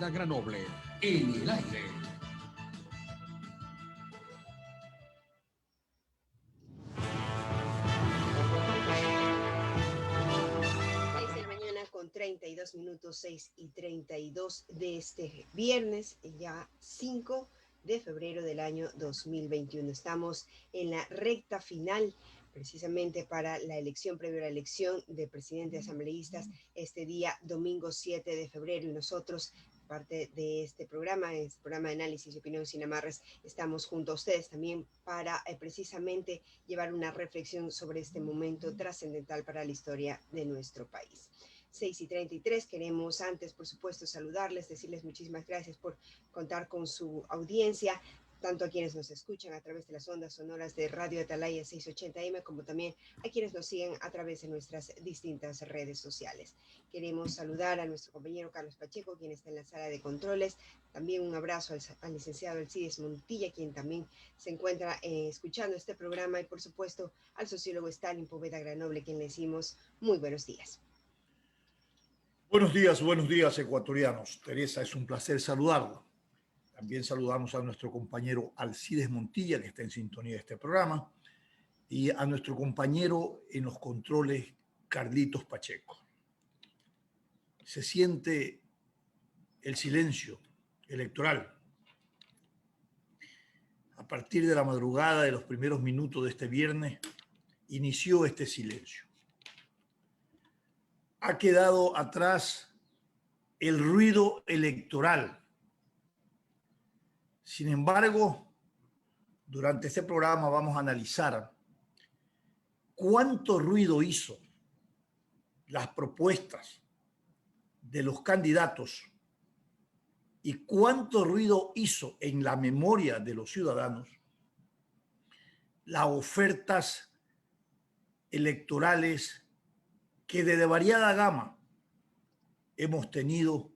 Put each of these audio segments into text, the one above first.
Poveda Granoble, en el aire. Con 32 minutos, 6:32 de este viernes, ya 5 de febrero del año 2021. Estamos en la recta final, precisamente para la elección, previo a la elección de presidente de asambleístas, este día domingo 7 de febrero, y nosotros, parte de este programa de análisis y opinión sin amarres, estamos junto a ustedes también para precisamente llevar una reflexión sobre este momento trascendental para la historia de nuestro país. 6:33. Queremos antes, por supuesto, saludarles, decirles muchísimas gracias por contar con su audiencia, tanto a quienes nos escuchan a través de las ondas sonoras de Radio Atalaya 680M, como también a quienes nos siguen a través de nuestras distintas redes sociales. Queremos saludar a nuestro compañero Carlos Pacheco, quien está en la sala de controles. También un abrazo al licenciado Alcides Montilla, quien también se encuentra escuchando este programa, y por supuesto al sociólogo Stalin Poveda Granoble, quien le decimos muy buenos días. Buenos días, ecuatorianos. Teresa, es un placer saludarlo. También saludamos a nuestro compañero Alcides Montilla, que está en sintonía de este programa, y a nuestro compañero en los controles, Carlitos Pacheco. Se siente el silencio electoral. A partir de la madrugada de los primeros minutos de este viernes, inició este silencio. Ha quedado atrás el ruido electoral. Sin embargo, durante este programa vamos a analizar cuánto ruido hizo las propuestas de los candidatos y cuánto ruido hizo en la memoria de los ciudadanos las ofertas electorales que de variada gama hemos tenido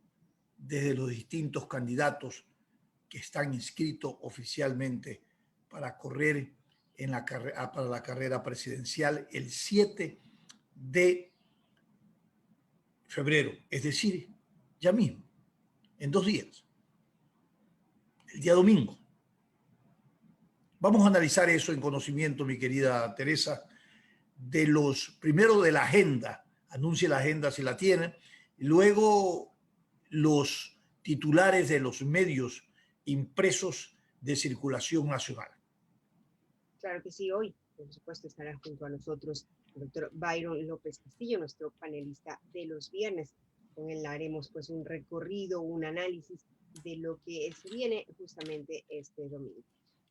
desde los distintos candidatos que están inscritos oficialmente para correr para la carrera presidencial el 7 de febrero, es decir, ya mismo, en 2 días, el día domingo. Vamos a analizar eso en conocimiento, mi querida Teresa, primero de la agenda, anuncie la agenda si la tiene, y luego los titulares de los medios impresos de circulación nacional. Claro que sí, hoy, por supuesto, estará junto a nosotros el doctor Byron López Castillo, nuestro panelista de los viernes. Con él haremos pues un recorrido, un análisis de lo que se viene justamente este domingo.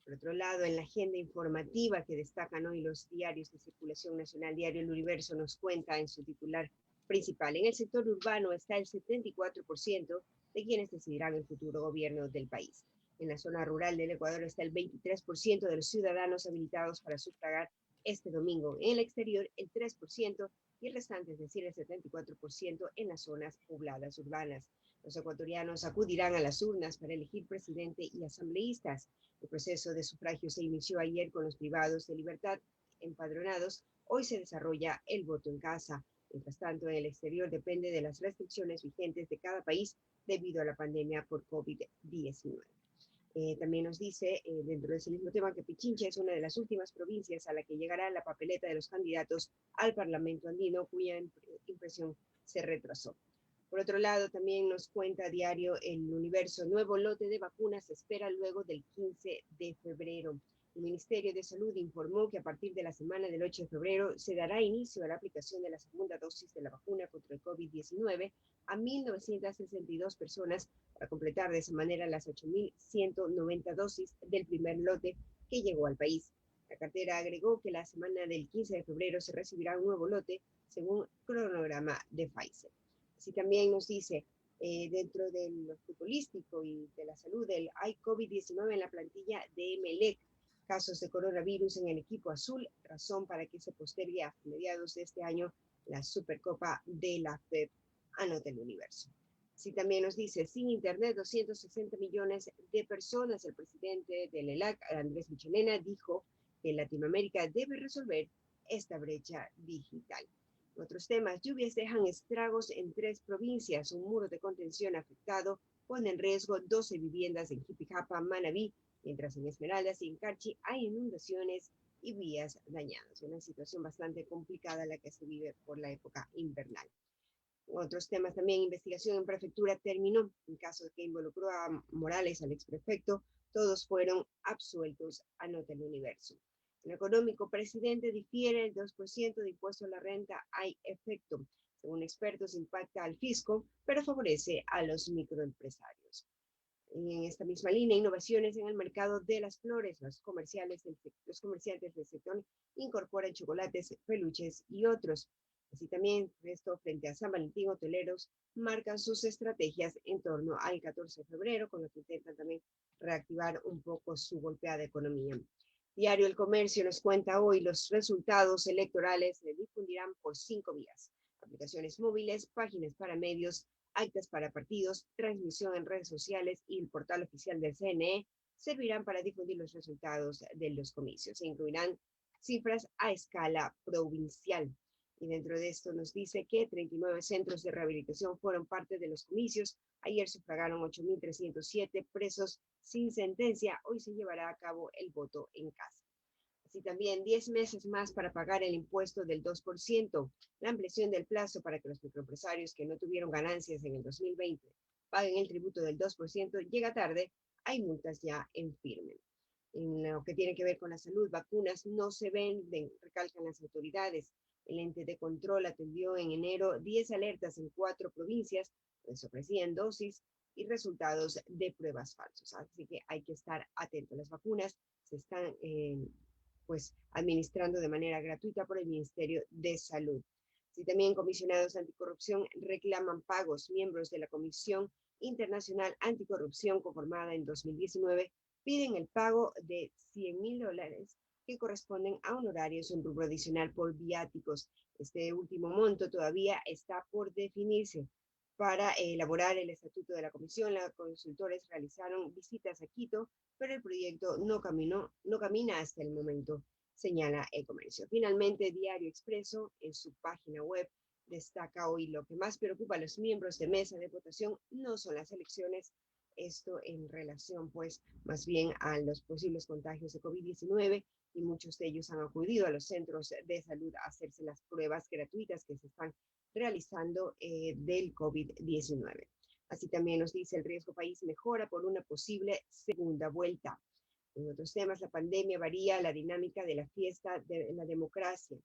Por otro lado, en la agenda informativa que destacan hoy los diarios de circulación nacional, Diario El Universo nos cuenta en su titular principal: en el sector urbano está el 74% de quienes decidirán el futuro gobierno del país. En la zona rural del Ecuador está el 23% de los ciudadanos habilitados para sufragar este domingo. En el exterior, el 3%, y el restante, es decir, el 74%, en las zonas pobladas urbanas. Los ecuatorianos acudirán a las urnas para elegir presidente y asambleístas. El proceso de sufragio se inició ayer con los privados de libertad empadronados. Hoy se desarrolla el voto en casa. Mientras tanto, en el exterior depende de las restricciones vigentes de cada país debido a la pandemia por COVID-19. También nos dice, dentro de ese mismo tema, que Pichincha es una de las últimas provincias a la que llegará la papeleta de los candidatos al Parlamento andino, cuya impresión se retrasó. Por otro lado, también nos cuenta Diario El Universo: nuevo lote de vacunas se espera luego del 15 de febrero. El Ministerio de Salud informó que a partir de la semana del 8 de febrero se dará inicio a la aplicación de la segunda dosis de la vacuna contra el COVID-19 a 1.962 personas, para completar de esa manera las 8.190 dosis del primer lote que llegó al país. La cartera agregó que la semana del 15 de febrero se recibirá un nuevo lote según cronograma de Pfizer. Así también nos dice, dentro de lo futbolístico y de la salud, hay COVID-19 en la plantilla de Emelec. Casos de coronavirus en el equipo azul, razón para que se postergue a mediados de este año la Supercopa de la FEP, anota El Universo. Así también nos dice, sin internet, 260 millones de personas. El presidente del ELAC, Andrés Michelena, dijo que Latinoamérica debe resolver esta brecha digital. Otros temas: lluvias dejan estragos en 3 provincias, un muro de contención afectado pone en riesgo 12 viviendas en Jipijapa, Manabí, mientras en Esmeraldas y en Carchi hay inundaciones y vías dañadas. Una situación bastante complicada la que se vive por la época invernal. Otros temas también, investigación en prefectura terminó. En caso que involucró a Morales, al exprefecto, todos fueron absueltos, anota el Universo. En económico, presidente difiere el 2% de impuesto a la renta, hay efecto. Según expertos, impacta al fisco, pero favorece a los microempresarios. En esta misma línea, innovaciones en el mercado de las flores. Los comerciantes del sector incorporan chocolates, peluches y otros. Así también, esto frente a San Valentín, hoteleros marcan sus estrategias en torno al 14 de febrero, con lo que intentan también reactivar un poco su golpeada economía. Diario El Comercio nos cuenta hoy los resultados electorales se difundirán por 5 vías: aplicaciones móviles, páginas para medios, actas para partidos, transmisión en redes sociales y el portal oficial del CNE servirán para difundir los resultados de los comicios. Se incluirán cifras a escala provincial. Y dentro de esto nos dice que 39 centros de rehabilitación fueron parte de los comicios. Ayer sufragaron 8.307 presos sin sentencia. Hoy se llevará a cabo el voto en casa. Así también 10 meses más para pagar el impuesto del 2%. La ampliación del plazo para que los microempresarios que no tuvieron ganancias en el 2020 paguen el tributo del 2% llega tarde. Hay multas ya en firme. En lo que tiene que ver con la salud, vacunas no se venden, recalcan las autoridades. El ente de control atendió en enero 10 alertas en 4 provincias, donde se ofrecían dosis y resultados de pruebas falsos. Así que hay que estar atentos. Las vacunas se están administrando de manera gratuita por el Ministerio de Salud. Así también comisionados anticorrupción reclaman pagos. Miembros de la Comisión Internacional Anticorrupción, conformada en 2019, piden el pago de $100.000 que corresponden a honorarios en rubro adicional por viáticos. Este último monto todavía está por definirse. Para elaborar el estatuto de la comisión, los consultores realizaron visitas a Quito, pero el proyecto no camina hasta el momento, señala El Comercio. Finalmente, Diario Expreso, en su página web, destaca hoy: lo que más preocupa a los miembros de mesa de votación no son las elecciones, esto en relación pues más bien a los posibles contagios de COVID-19, y muchos de ellos han acudido a los centros de salud a hacerse las pruebas gratuitas que se están realizando del COVID-19. Así también nos dice: el riesgo país mejora por una posible segunda vuelta. En otros temas, la pandemia varía la dinámica de la fiesta de la democracia.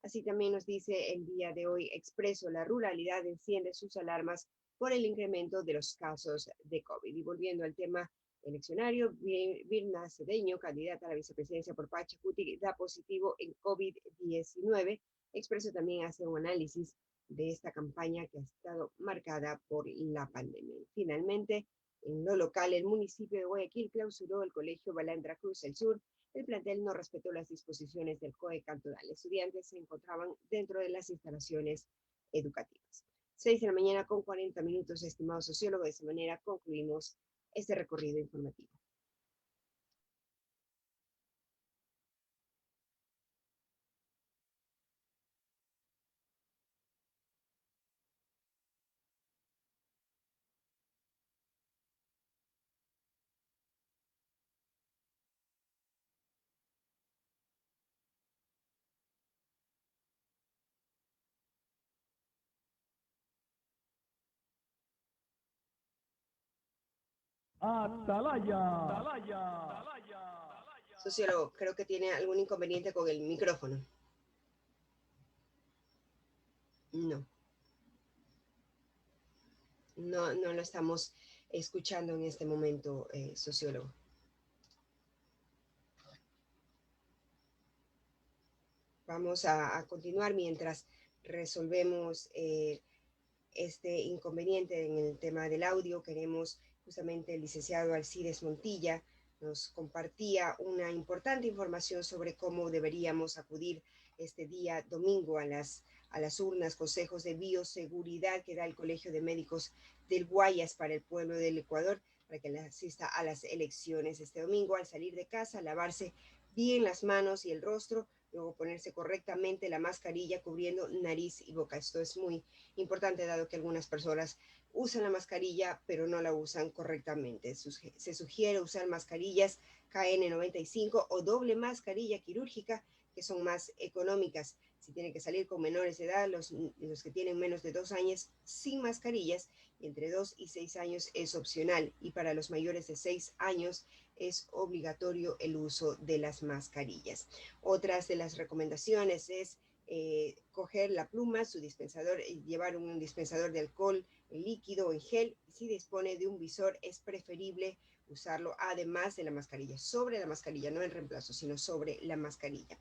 Así también nos dice el día de hoy Expreso: la ruralidad enciende sus alarmas por el incremento de los casos de COVID. Y volviendo al tema eleccionario, Virna Cedeño, candidata a la vicepresidencia por Pachacuti, da positivo en COVID-19. Expreso también hace un análisis de esta campaña que ha estado marcada por la pandemia. Finalmente, en lo local, el municipio de Guayaquil clausuró el colegio Balandra Cruz del Sur. El plantel no respetó las disposiciones del COE cantonal. Estudiantes se encontraban dentro de las instalaciones educativas. 6:40 a.m, estimados sociólogos. De esta manera concluimos este recorrido informativo. Atalaya. Sociólogo, creo que tiene algún inconveniente con el micrófono. No. No lo estamos escuchando en este momento, sociólogo. Vamos a continuar mientras resolvemos este inconveniente en el tema del audio. Queremos, justamente el licenciado Alcides Montilla nos compartía una importante información sobre cómo deberíamos acudir este día domingo a las urnas, consejos de bioseguridad que da el Colegio de Médicos del Guayas para el pueblo del Ecuador, para que asista a las elecciones este domingo. Al salir de casa, lavarse bien las manos y el rostro, luego ponerse correctamente la mascarilla cubriendo nariz y boca. Esto es muy importante, dado que algunas personas usan la mascarilla, pero no la usan correctamente. Se sugiere usar mascarillas KN95 o doble mascarilla quirúrgica, que son más económicas. Si tienen que salir con menores de edad, los que tienen menos de 2 años sin mascarillas, y entre 2 y 6 años es opcional. Y para los mayores de 6 años es obligatorio el uso de las mascarillas. Otras de las recomendaciones es coger la pluma, su dispensador, llevar un dispensador de alcohol en líquido o en gel. Si dispone de un visor, es preferible usarlo además de la mascarilla, sobre la mascarilla, no en reemplazo, sino sobre la mascarilla.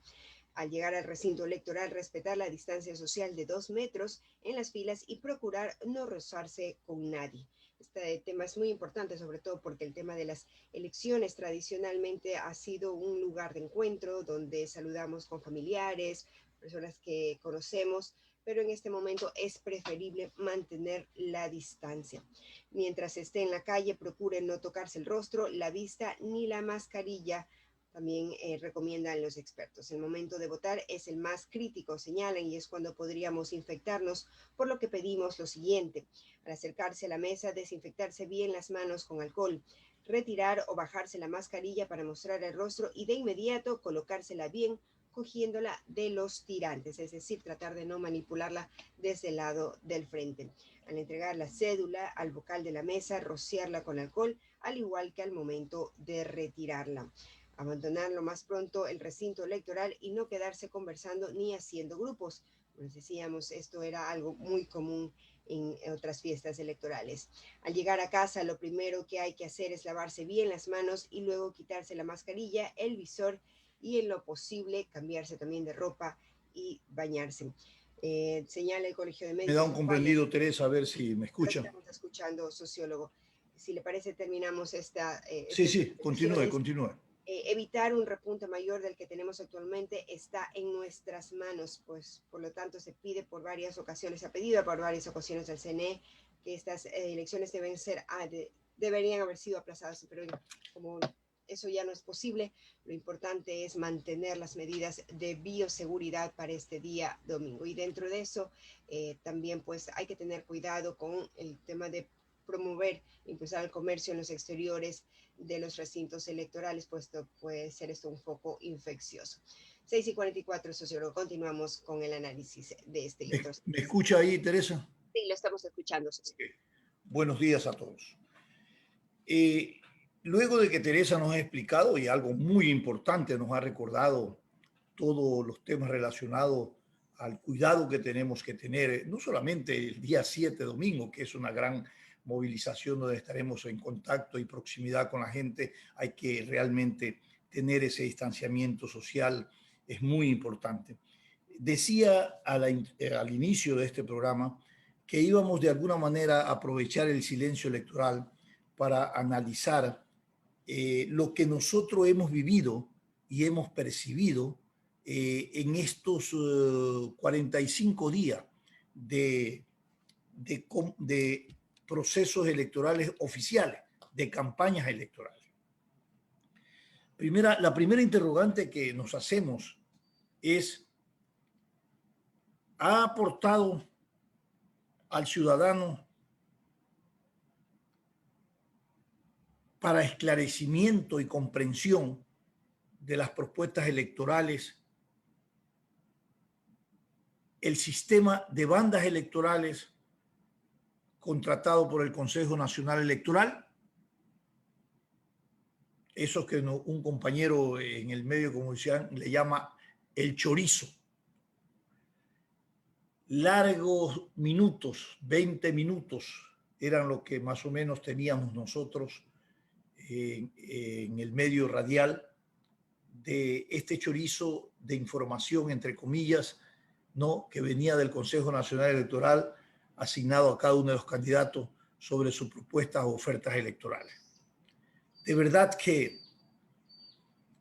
Al llegar al recinto electoral, respetar la distancia social de 2 metros en las filas y procurar no rozarse con nadie. Este tema es muy importante, sobre todo porque el tema de las elecciones tradicionalmente ha sido un lugar de encuentro donde saludamos con familiares, personas que conocemos, pero en este momento es preferible mantener la distancia. Mientras esté en la calle, procure no tocarse el rostro, la vista ni la mascarilla. También recomiendan los expertos. El momento de votar es el más crítico, señalan, y es cuando podríamos infectarnos, por lo que pedimos lo siguiente: al acercarse a la mesa, desinfectarse bien las manos con alcohol, retirar o bajarse la mascarilla para mostrar el rostro y de inmediato colocársela bien, cogiéndola de los tirantes, es decir, tratar de no manipularla desde el lado del frente. Al entregar la cédula al vocal de la mesa, rociarla con alcohol, al igual que al momento de retirarla. Abandonar lo más pronto el recinto electoral y no quedarse conversando ni haciendo grupos. Como decíamos, esto era algo muy común en otras fiestas electorales. Al llegar a casa, lo primero que hay que hacer es lavarse bien las manos y luego quitarse la mascarilla, el visor y en lo posible cambiarse también de ropa y bañarse. Señala el Colegio de Médicos. Me da un comprendido, Teresa, a ver si me escucha. Estamos escuchando, sociólogo. Si le parece, terminamos esta... Sí, continúe. Evitar un repunte mayor del que tenemos actualmente está en nuestras manos, pues por lo tanto se pide por varias ocasiones, se ha pedido por varias ocasiones al CNE que estas elecciones deberían haber sido aplazadas, pero como eso ya no es posible, lo importante es mantener las medidas de bioseguridad para este día domingo. Y dentro de eso también pues hay que tener cuidado con el tema de promover, impulsar el comercio en los exteriores de los recintos electorales, puesto puede ser esto un foco infeccioso. 6:44, sociólogo. Continuamos con el análisis de este y otros. ¿Me escucha ahí, Teresa? Sí, lo estamos escuchando, sociólogo. Buenos días a todos. Luego de que Teresa nos ha explicado, y algo muy importante, nos ha recordado todos los temas relacionados al cuidado que tenemos que tener, no solamente el día 7, domingo, que es una gran movilización donde estaremos en contacto y proximidad con la gente, hay que realmente tener ese distanciamiento social, es muy importante. Decía al inicio de este programa que íbamos de alguna manera a aprovechar el silencio electoral para analizar lo que nosotros hemos vivido y hemos percibido en estos 45 días de procesos electorales oficiales, de campañas electorales. La primera interrogante que nos hacemos es: ¿ha aportado al ciudadano para esclarecimiento y comprensión de las propuestas electorales el sistema de bandas electorales contratado por el Consejo Nacional Electoral? Eso que un compañero en el medio de comunicación le llama el chorizo. Largos minutos, 20 minutos, eran lo que más o menos teníamos nosotros en el medio radial de este chorizo de información, entre comillas, ¿no?, que venía del Consejo Nacional Electoral asignado a cada uno de los candidatos sobre sus propuestas o ofertas electorales. De verdad que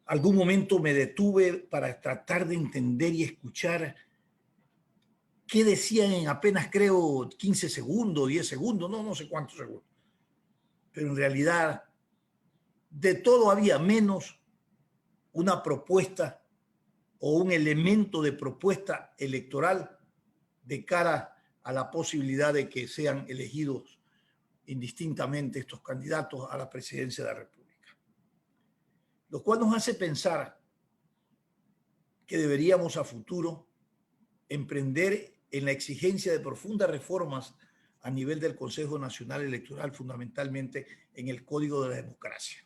algún momento me detuve para tratar de entender y escuchar qué decían en apenas, creo, 15 segundos, 10 segundos, no sé cuántos segundos. Pero en realidad de todo había menos una propuesta o un elemento de propuesta electoral de cara a la posibilidad de que sean elegidos indistintamente estos candidatos a la presidencia de la República. Lo cual nos hace pensar que deberíamos a futuro emprender en la exigencia de profundas reformas a nivel del Consejo Nacional Electoral, fundamentalmente en el Código de la Democracia.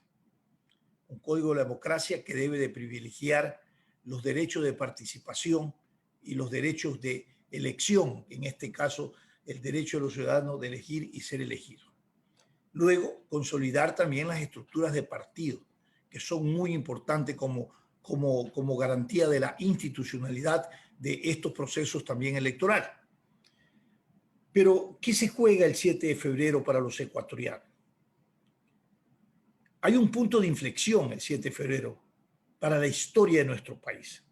Un Código de la Democracia que debe de privilegiar los derechos de participación y los derechos de elección, en este caso el derecho de los ciudadanos de elegir y ser elegidos. Luego, consolidar también las estructuras de partido, que son muy importantes como garantía de la institucionalidad de estos procesos también electorales. Pero, ¿qué se juega el 7 de febrero para los ecuatorianos? Hay un punto de inflexión el 7 de febrero para la historia de nuestro país.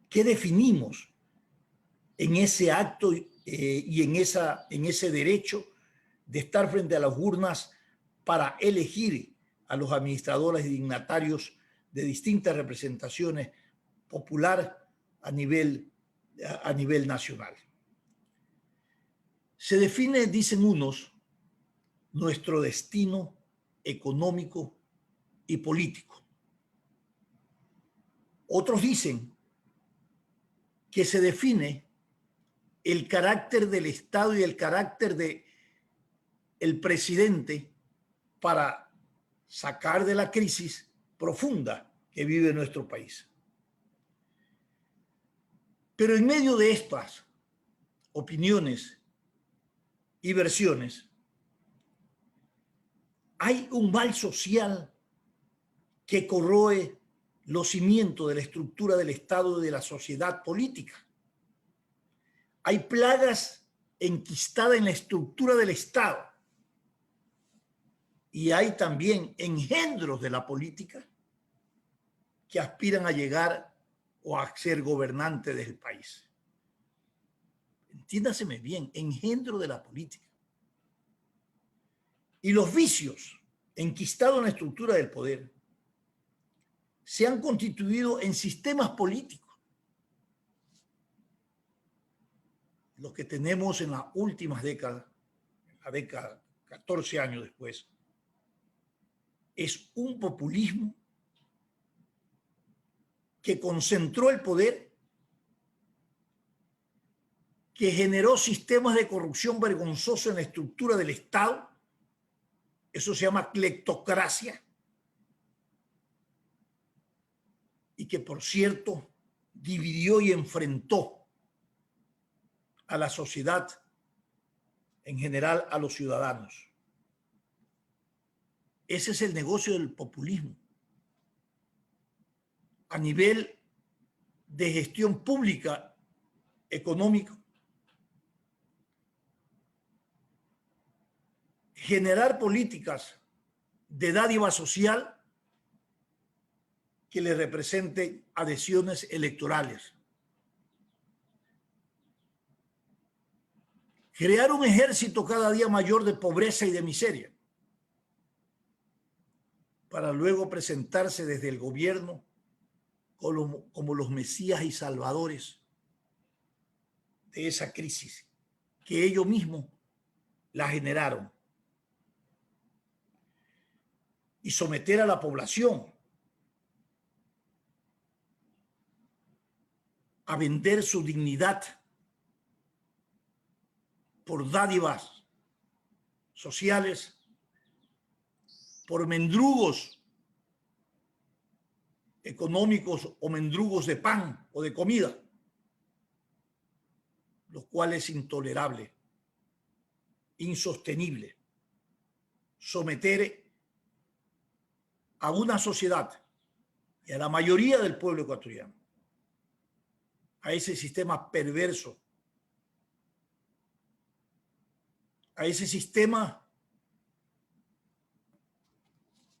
¿Qué definimos en ese acto y en ese derecho de estar frente a las urnas para elegir a los administradores y dignatarios de distintas representaciones popular a nivel nacional? Se define, dicen unos, nuestro destino económico y político. Otros dicen que se define el carácter del Estado y el carácter del presidente para sacar de la crisis profunda que vive nuestro país. Pero en medio de estas opiniones y versiones, hay un mal social que corroe los cimientos de la estructura del Estado y de la sociedad política. Hay plagas enquistadas en la estructura del Estado y hay también engendros de la política que aspiran a llegar o a ser gobernantes del país. Entiéndaseme bien, engendro de la política. Y los vicios enquistados en la estructura del poder se han constituido en sistemas políticos. Los que tenemos en las últimas décadas, la década 14 años después, es un populismo que concentró el poder, que generó sistemas de corrupción vergonzosos en la estructura del Estado. Eso se llama cleptocracia. Y que, por cierto, dividió y enfrentó a la sociedad, en general a los ciudadanos. Ese es el negocio del populismo. A nivel de gestión pública, económica, generar políticas de dádiva social que le representen adhesiones electorales. Crear un ejército cada día mayor de pobreza y de miseria, para luego presentarse desde el gobierno como los mesías y salvadores de esa crisis que ellos mismos la generaron. Y someter a la población a vender su dignidad por dádivas sociales, por mendrugos económicos o mendrugos de pan o de comida, lo cual es intolerable, insostenible. Someter a una sociedad y a la mayoría del pueblo ecuatoriano a ese sistema perverso, a ese sistema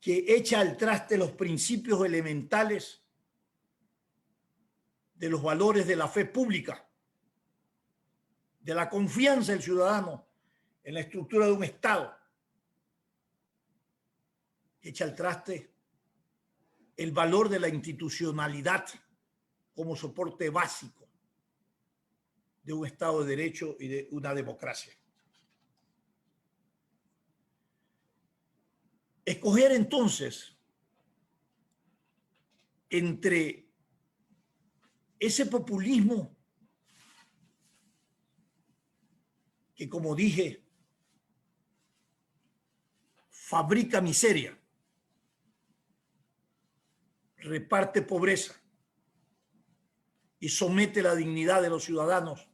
que echa al traste los principios elementales de los valores de la fe pública, de la confianza del ciudadano en la estructura de un Estado, que echa al traste el valor de la institucionalidad como soporte básico de un Estado de Derecho y de una democracia. Escoger entonces entre ese populismo que, como dije, fabrica miseria, reparte pobreza y somete la dignidad de los ciudadanos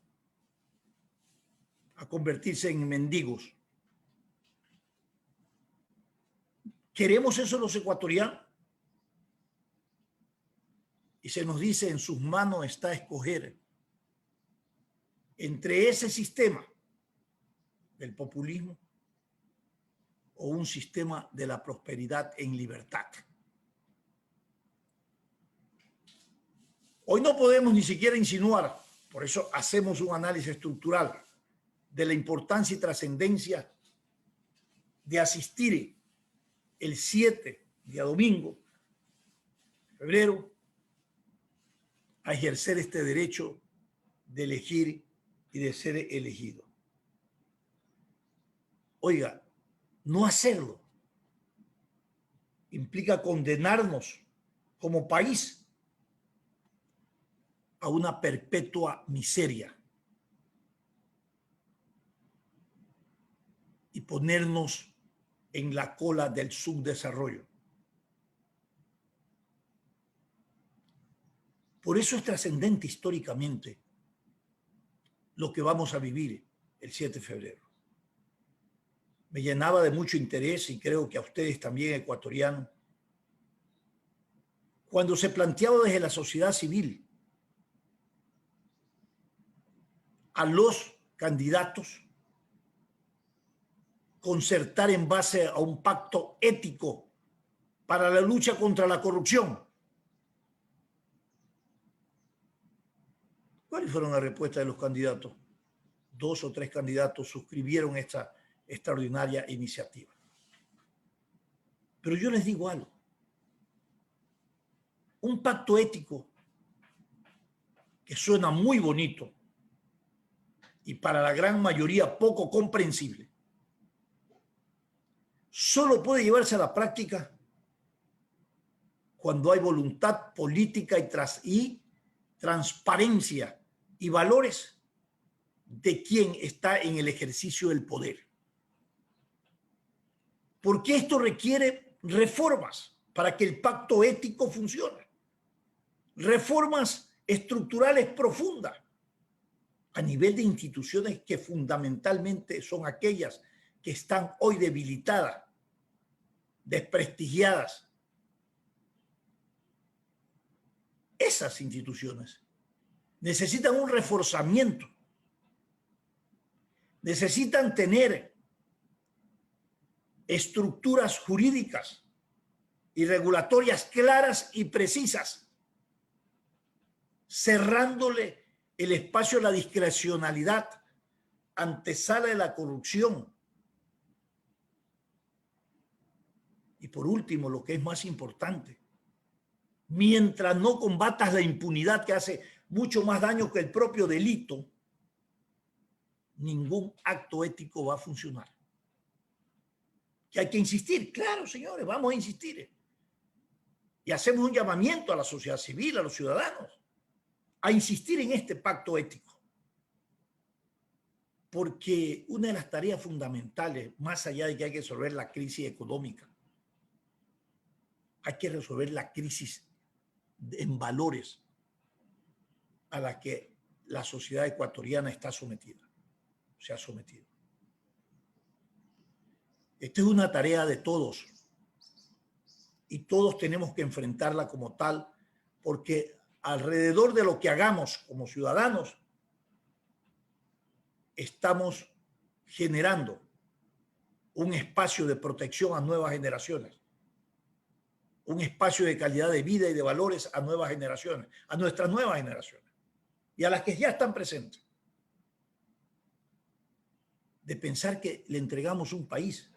a convertirse en mendigos. ¿Queremos eso los ecuatorianos? Y se nos dice, en sus manos está escoger entre ese sistema del populismo o un sistema de la prosperidad en libertad. Hoy no podemos ni siquiera insinuar, por eso hacemos un análisis estructural de la importancia y trascendencia de asistir el 7, día domingo, de febrero, a ejercer este derecho de elegir y de ser elegido. Oiga, no hacerlo implica condenarnos como país a una perpetua miseria y ponernos en la cola del subdesarrollo. Por eso es trascendente históricamente lo que vamos a vivir el 7 de febrero. Me llenaba de mucho interés, y creo que a ustedes también, ecuatorianos, cuando se planteaba desde la sociedad civil a los candidatos concertar en base a un pacto ético para la lucha contra la corrupción. ¿Cuáles fueron las respuestas de los candidatos? 2 o 3 candidatos suscribieron esta extraordinaria iniciativa. Pero yo les digo algo. Un pacto ético que suena muy bonito y para la gran mayoría poco comprensible, solo puede llevarse a la práctica cuando hay voluntad política y transparencia y valores de quien está en el ejercicio del poder. Porque esto requiere reformas para que el pacto ético funcione. Reformas estructurales profundas a nivel de instituciones que fundamentalmente son aquellas que están hoy debilitadas, desprestigiadas. Esas instituciones necesitan un reforzamiento, necesitan tener estructuras jurídicas y regulatorias claras y precisas, cerrándole el espacio a la discrecionalidad, antesala de la corrupción. Y por último, lo que es más importante, mientras no combatas la impunidad, que hace mucho más daño que el propio delito, ningún acto ético va a funcionar. Que hay que insistir, claro, señores, vamos a insistir. Y hacemos un llamamiento a la sociedad civil, a los ciudadanos, a insistir en este pacto ético. Porque una de las tareas fundamentales, más allá de que hay que resolver la crisis económica, hay que resolver la crisis en valores a la que la sociedad ecuatoriana está sometida, se ha sometido. Esta es una tarea de todos y todos tenemos que enfrentarla como tal, porque alrededor de lo que hagamos como ciudadanos estamos generando un espacio de protección a nuevas generaciones, un espacio de calidad de vida y de valores a nuevas generaciones, a nuestras nuevas generaciones y a las que ya están presentes. De pensar que le entregamos un país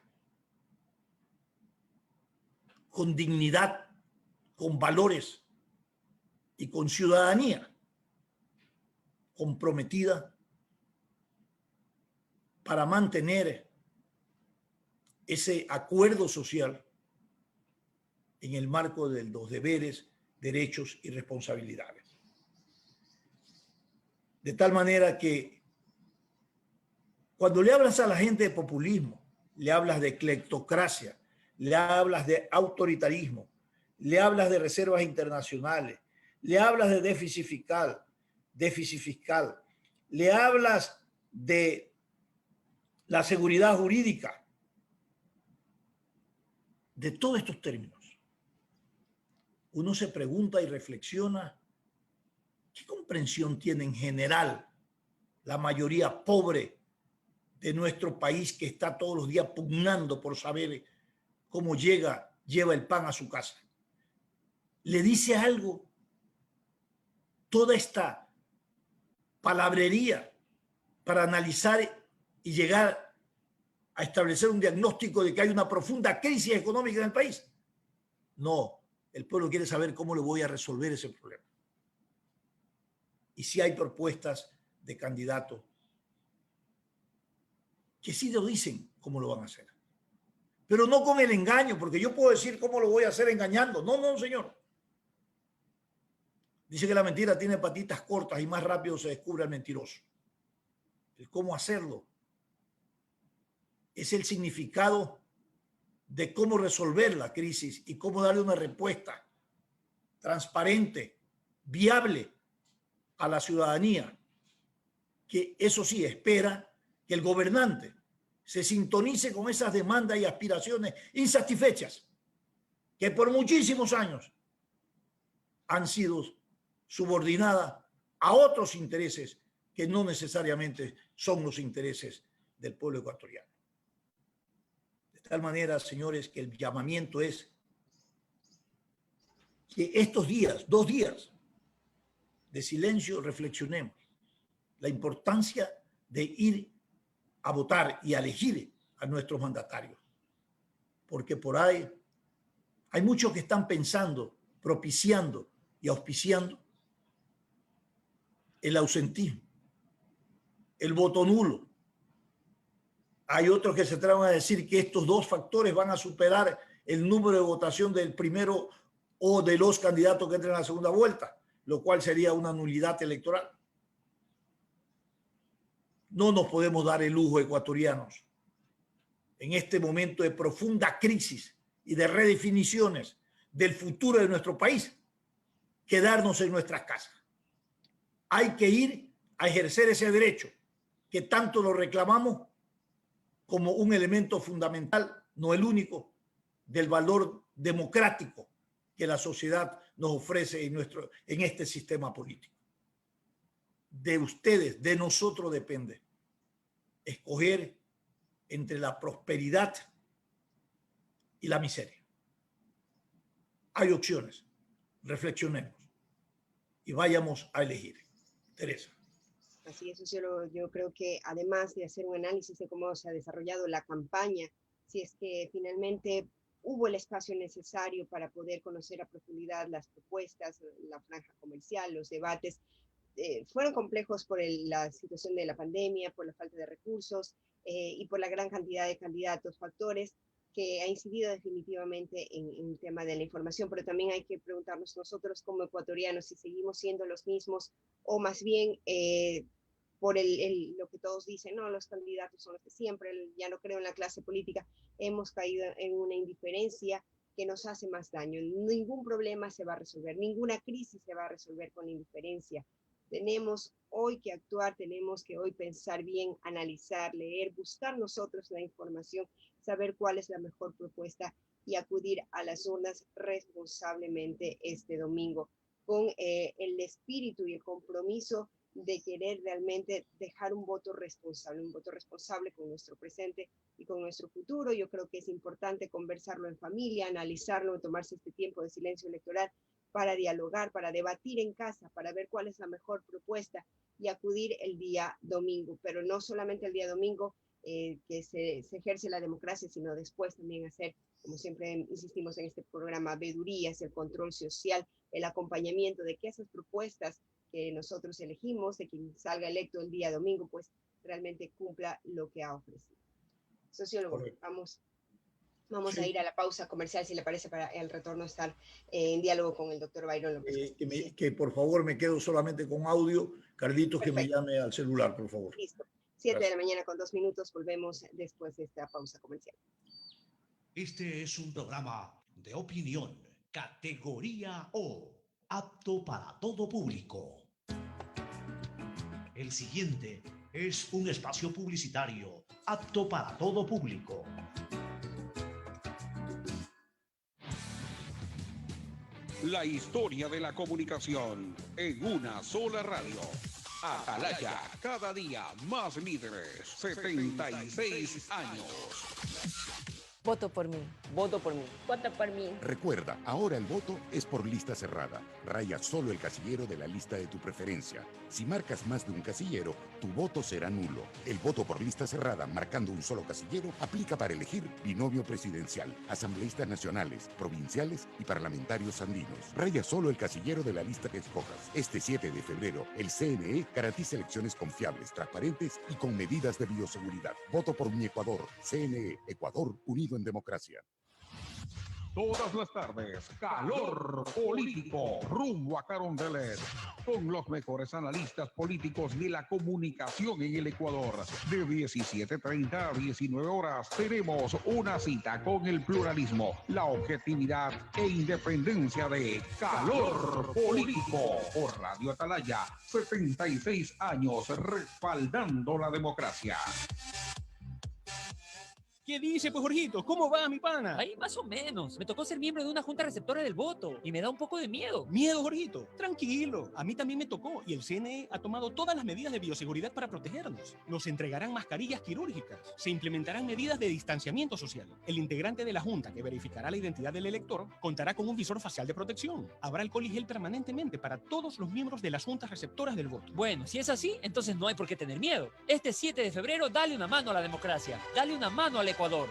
con dignidad, con valores y con ciudadanía comprometida para mantener ese acuerdo social en el marco de los deberes, derechos y responsabilidades. De tal manera que cuando le hablas a la gente de populismo, le hablas de cleptocracia, le hablas de autoritarismo, le hablas de reservas internacionales, le hablas de déficit fiscal, le hablas de la seguridad jurídica, de todos estos términos, uno se pregunta y reflexiona qué comprensión tiene en general la mayoría pobre de nuestro país, que está todos los días pugnando por saber cómo lleva el pan a su casa. Le dice algo toda esta palabrería para analizar y llegar a establecer un diagnóstico de que hay una profunda crisis económica en el país. No, el pueblo quiere saber cómo le voy a resolver ese problema. Y si hay propuestas de candidatos que sí lo dicen cómo lo van a hacer. Pero no con el engaño, porque yo puedo decir cómo lo voy a hacer engañando. No, no, señor. Dice que la mentira tiene patitas cortas y más rápido se descubre al mentiroso. ¿Cómo hacerlo? Es el significado de cómo resolver la crisis y cómo darle una respuesta transparente, viable a la ciudadanía, que eso sí espera que el gobernante se sintonice con esas demandas y aspiraciones insatisfechas que por muchísimos años han sido subordinadas a otros intereses que no necesariamente son los intereses del pueblo ecuatoriano. De tal manera, señores, que el llamamiento es que estos días, 2 días de silencio, reflexionemos la importancia de ir a votar y a elegir a nuestros mandatarios. Porque por ahí hay muchos que están pensando, propiciando y auspiciando el ausentismo, el voto nulo. Hay otros que se atreven a decir que estos 2 factores van a superar el número de votación del primero o de los candidatos que entren a la segunda vuelta, lo cual sería una nulidad electoral. No nos podemos dar el lujo, ecuatorianos, en este momento de profunda crisis y de redefiniciones del futuro de nuestro país, quedarnos en nuestras casas. Hay que ir a ejercer ese derecho que tanto lo reclamamos como un elemento fundamental, no el único, del valor democrático que la sociedad nos ofrece en este sistema político. De ustedes, de nosotros depende escoger entre la prosperidad y la miseria. Hay opciones, reflexionemos y vayamos a elegir. Teresa. Así es, sociólogo. Yo creo que además de hacer un análisis de cómo se ha desarrollado la campaña, si es que finalmente hubo el espacio necesario para poder conocer a profundidad las propuestas, la franja comercial, los debates, fueron complejos por la situación de la pandemia, por la falta de recursos y por la gran cantidad de candidatos, factores que ha incidido definitivamente en el tema de la información, pero también hay que preguntarnos nosotros como ecuatorianos si seguimos siendo los mismos o más bien por lo que todos dicen, no, los candidatos son los de siempre, ya no creo en la clase política, hemos caído en una indiferencia que nos hace más daño. Ningún problema se va a resolver, ninguna crisis se va a resolver con la indiferencia. Tenemos hoy que actuar, tenemos que hoy pensar bien, analizar, leer, buscar nosotros la información, saber cuál es la mejor propuesta y acudir a las urnas responsablemente este domingo con el espíritu y el compromiso de querer realmente dejar un voto responsable con nuestro presente y con nuestro futuro. Yo creo que es importante conversarlo en familia, analizarlo, tomarse este tiempo de silencio electoral para dialogar, para debatir en casa, para ver cuál es la mejor propuesta y acudir el día domingo, pero no solamente el día domingo que se ejerce la democracia, sino después también hacer, como siempre insistimos en este programa, vedurías, el control social, el acompañamiento de que esas propuestas que nosotros elegimos, de quien salga electo el día domingo, pues realmente cumpla lo que ha ofrecido. Sociólogo, Correcto. vamos. Vamos a Sí. ir a la pausa comercial, si le parece, para el retorno estar en diálogo con el doctor Byron López Castillo. Sí, Que por favor me quedo solamente con audio. Carlitos, que me perfecto, llame al celular, por favor. listo. 7 de Gracias. la mañana con 2 minutos, volvemos después de esta pausa comercial. Este es un programa de opinión, categoría O, apto para todo público. El siguiente es un espacio publicitario apto para todo público. La historia de la comunicación en una sola radio. Atalaya, cada día más líderes. 76 años. Voto por mí. Voto por mí. Voto por mí. Recuerda, ahora el voto es por lista cerrada. Raya solo el casillero de la lista de tu preferencia. Si marcas más de un casillero, tu voto será nulo. El voto por lista cerrada, marcando un solo casillero, aplica para elegir binomio presidencial, asambleístas nacionales, provinciales y parlamentarios andinos. Raya solo el casillero de la lista que escojas. Este 7 de febrero, el CNE garantiza elecciones confiables, transparentes y con medidas de bioseguridad. Voto por mi Ecuador. CNE, Ecuador unido en democracia. Todas las tardes, calor político, rumbo a Carondelet, con los mejores analistas políticos de la comunicación en el Ecuador. De 17:30 a 19 horas, tenemos una cita con el pluralismo, la objetividad e independencia de Calor Político por Radio Atalaya. 76 años respaldando la democracia. ¿Qué dice, pues, Jorgito? ¿Cómo va, mi pana? Ahí más o menos. Me tocó ser miembro de una junta receptora del voto y me da un poco de miedo. Miedo, Jorgito. Tranquilo. A mí también me tocó y el CNE ha tomado todas las medidas de bioseguridad para protegernos. Nos entregarán mascarillas quirúrgicas. Se implementarán medidas de distanciamiento social. El integrante de la junta que verificará la identidad del elector contará con un visor facial de protección. Habrá alcohol y gel permanentemente para todos los miembros de las juntas receptoras del voto. Bueno, si es así, entonces no hay por qué tener miedo. Este 7 de febrero, dale una mano a la democracia. Dale una mano al Ecuador.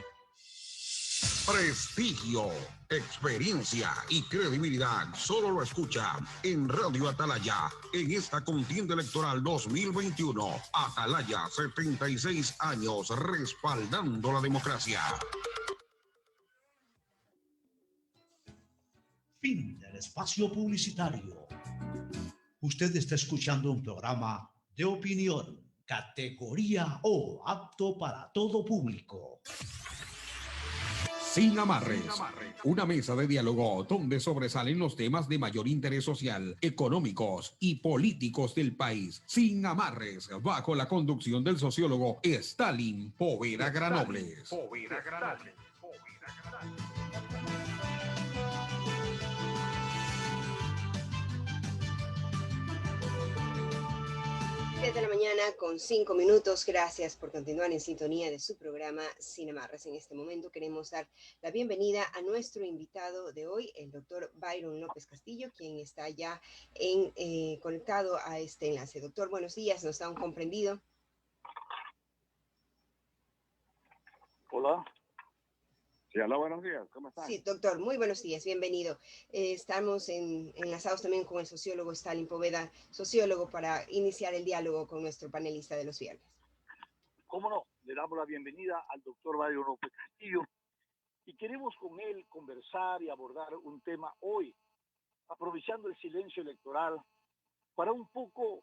Prestigio, experiencia y credibilidad solo lo escucha en Radio Atalaya en esta contienda electoral 2021. Atalaya, 76 años respaldando la democracia. Fin del espacio publicitario. Usted está escuchando un programa de opinión, categoría O, apto para todo público. Sin amarres, una mesa de diálogo donde sobresalen los temas de mayor interés social, económicos y políticos del país. Sin amarres, bajo la conducción del sociólogo Stalin Poveda Granobles. 7 de la mañana con 5 minutos. Gracias por continuar en sintonía de su programa Sin Amarras. En este momento queremos dar la bienvenida a nuestro invitado de hoy, el doctor Byron López Castillo, quien está ya conectado a este enlace. Doctor, buenos días, ¿nos da un comprendido? Hola. Sí, hola, buenos días. ¿Cómo están? Sí, doctor, muy buenos días, bienvenido. Estamos enlazados también con el sociólogo Stalin Poveda, sociólogo, para iniciar el diálogo con nuestro panelista de los viernes. ¿Cómo no? Le damos la bienvenida al doctor Byron López Castillo y queremos con él conversar y abordar un tema hoy, aprovechando el silencio electoral para un poco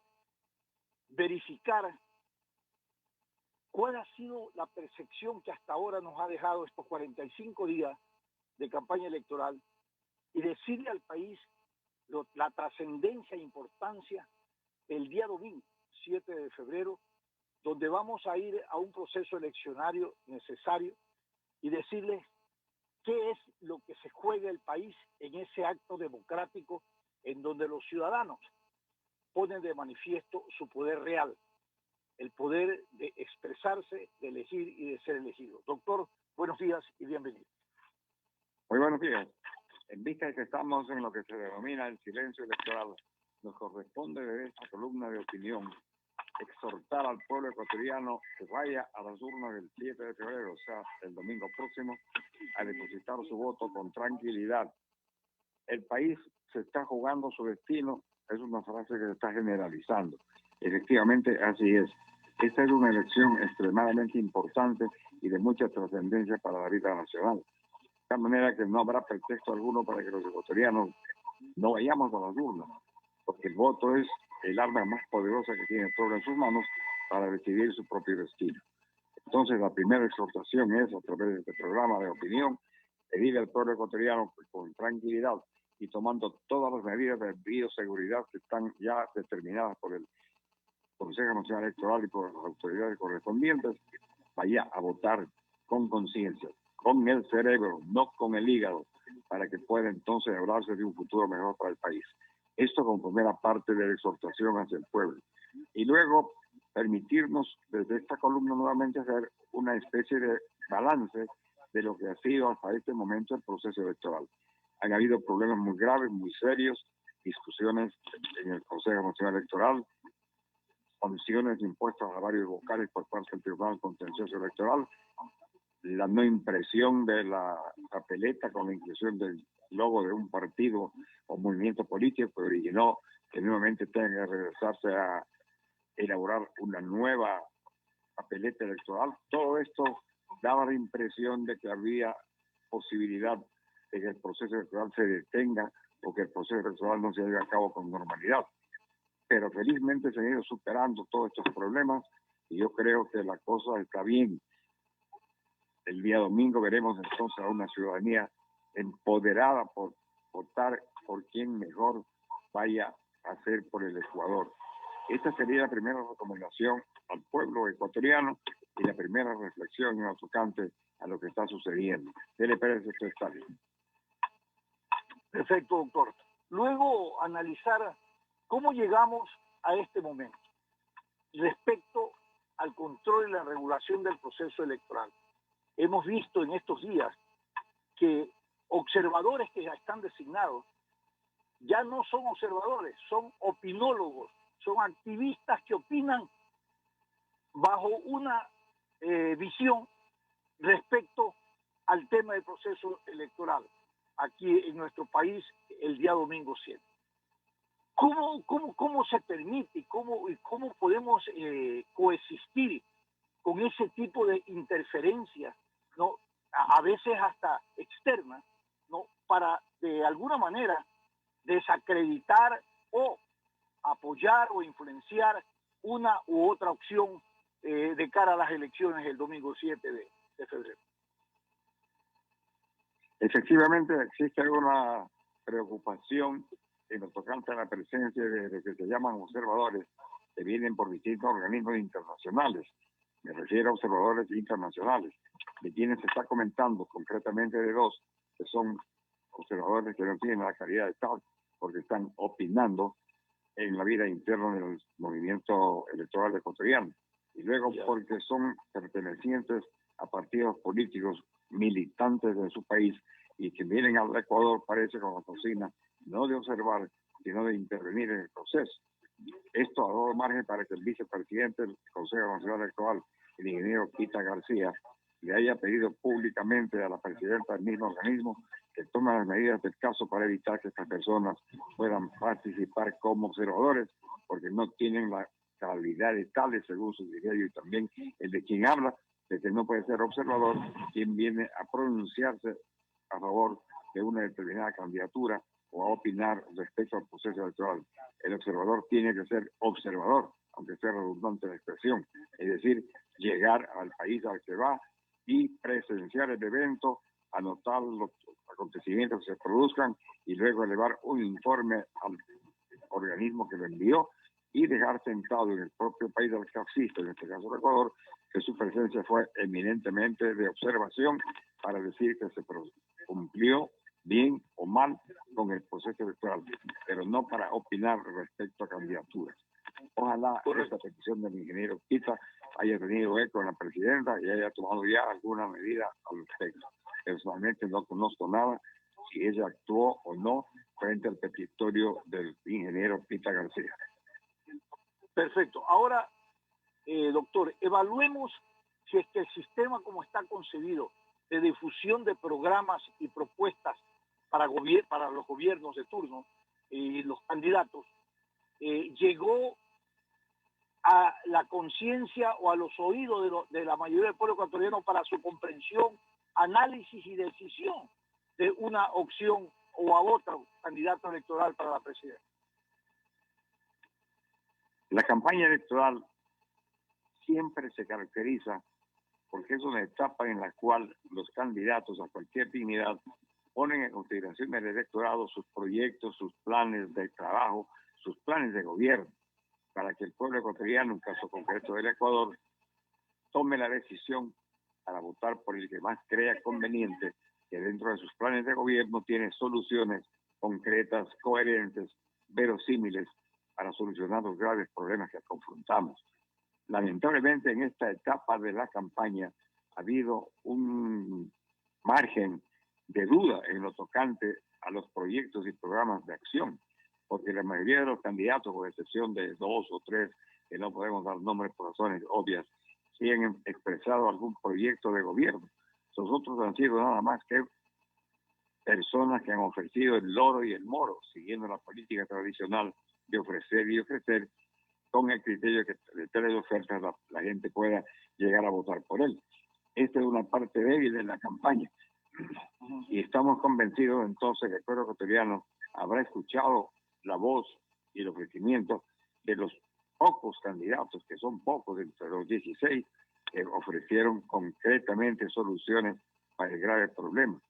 verificar cuál ha sido la percepción que hasta ahora nos ha dejado estos 45 días de campaña electoral y decirle al país la trascendencia e importancia el día domingo, 7 de febrero, donde vamos a ir a un proceso eleccionario necesario y decirles qué es lo que se juega el país en ese acto democrático en donde los ciudadanos ponen de manifiesto su poder real, el poder de expresarse, de elegir y de ser elegido. Doctor, buenos días y bienvenido. Muy buenos días. En vista de que estamos en lo que se denomina el silencio electoral, nos corresponde de esta columna de opinión exhortar al pueblo ecuatoriano que vaya a las urnas del 7 de febrero, o sea, el domingo próximo, a depositar su voto con tranquilidad. El país se está jugando su destino, es una frase que se está generalizando. Efectivamente, así es. Esta es una elección extremadamente importante y de mucha trascendencia para la vida nacional. tal manera que no habrá pretexto alguno para que los ecuatorianos no vayamos a las urnas, porque el voto es el arma más poderosa que tiene el pueblo en sus manos para decidir su propio destino. Entonces, la primera exhortación es, a través de este programa de opinión, pedir al pueblo ecuatoriano con tranquilidad y tomando todas las medidas de bioseguridad que están ya determinadas por el Consejo Nacional Electoral y por las autoridades correspondientes, vaya a votar con conciencia, con el cerebro, no con el hígado, para que pueda entonces hablarse de un futuro mejor para el país. Esto como primera parte de la exhortación hacia el pueblo. Y luego permitirnos desde esta columna nuevamente hacer una especie de balance de lo que ha sido hasta este momento el proceso electoral. Han habido problemas muy graves, muy serios, discusiones en el Consejo Nacional Electoral, sanciones impuestas a varios vocales por parte del Tribunal Contencioso Electoral, la no impresión de la papeleta con la inclusión del logo de un partido o movimiento político que originó que nuevamente tenga que regresarse a elaborar una nueva papeleta electoral. Todo esto daba la impresión de que había posibilidad de que el proceso electoral se detenga o que el proceso electoral no se lleve a cabo con normalidad. Pero felizmente se han ido superando todos estos problemas y yo creo que la cosa está bien. El día domingo veremos entonces a una ciudadanía empoderada por votar por quien mejor vaya a hacer por el Ecuador. Esta sería la primera recomendación al pueblo ecuatoriano y la primera reflexión en tocante a lo que está sucediendo. ¿Qué le parece a usted, Stalin? Perfecto, doctor. Luego analizar cómo llegamos a este momento respecto al control y la regulación del proceso electoral. Hemos visto en estos días que observadores que ya están designados ya no son observadores, son opinólogos, son activistas que opinan bajo una visión respecto al tema del proceso electoral aquí en nuestro país el día domingo 7. ¿Cómo se permite y cómo podemos coexistir con ese tipo de interferencias, ¿no? A veces hasta externas, ¿no? Para de alguna manera desacreditar o apoyar o influenciar una u otra opción de cara a las elecciones el domingo 7 de febrero? Efectivamente existe una preocupación en lo tocante a la presencia de lo que se llaman observadores que vienen por distintos organismos internacionales. Me refiero a observadores internacionales, de quienes se está comentando concretamente de dos, que son observadores que no tienen la calidad de tal, porque están opinando en la vida interna del movimiento electoral ecuatoriano. Y luego porque son pertenecientes a partidos políticos militantes de su país y que vienen al Ecuador, parece, con la cocina, no de observar, sino de intervenir en el proceso. Esto ha dado margen para que el vicepresidente del Consejo Nacional Electoral, el ingeniero Quita García, le haya pedido públicamente a la presidenta del mismo organismo que tome las medidas del caso para evitar que estas personas puedan participar como observadores, porque no tienen la calidad de tales, según su criterio, y también el de quien habla, de que no puede ser observador quien viene a pronunciarse a favor de una determinada candidatura o a opinar respecto al proceso electoral. El observador tiene que ser observador, aunque sea redundante la expresión, es decir, llegar al país al que va y presenciar el evento, anotar los acontecimientos que se produzcan y luego elevar un informe al organismo que lo envió y dejar sentado en el propio país al que asiste, en este caso el Ecuador, que su presencia fue eminentemente de observación para decir que se cumplió bien o mal con el proceso electoral, pero no para opinar respecto a candidaturas. Ojalá esta petición del ingeniero Quita haya tenido eco en la presidenta y haya tomado ya alguna medida al respecto. Personalmente no conozco nada si ella actuó o no frente al petitorio del ingeniero Quita García. Perfecto. Ahora, doctor, evaluemos si es que el sistema como está concebido de difusión de programas y propuestas para los gobiernos de turno y los candidatos llegó a la conciencia o a los oídos de la mayoría del pueblo ecuatoriano para su comprensión, análisis y decisión. de una opción o a otro candidato electoral para la presidencia? La campaña electoral siempre se caracteriza porque es una etapa en la cual los candidatos a cualquier dignidad ponen en consideración el electorado sus proyectos, sus planes de trabajo, sus planes de gobierno, para que el pueblo ecuatoriano, en caso concreto del Ecuador, tome la decisión para votar por el que más crea conveniente, que dentro de sus planes de gobierno tiene soluciones concretas, coherentes, verosímiles, para solucionar los graves problemas que confrontamos. Lamentablemente, en esta etapa de la campaña ha habido un margen de duda en lo tocante a los proyectos y programas de acción, porque la mayoría de los candidatos, con excepción de 2 o 3, que no podemos dar nombres por razones obvias, sí han expresado algún proyecto de gobierno. Los otros han sido nada más que personas que han ofrecido el loro y el moro, siguiendo la política tradicional de ofrecer y ofrecer, con el criterio que de tres ofertas la gente pueda llegar a votar por él. Esta es una parte débil de la campaña. Y estamos convencidos entonces que el pueblo ecuatoriano habrá escuchado la voz y el ofrecimiento de los pocos candidatos, que son pocos entre los 16, que ofrecieron concretamente soluciones para el grave problema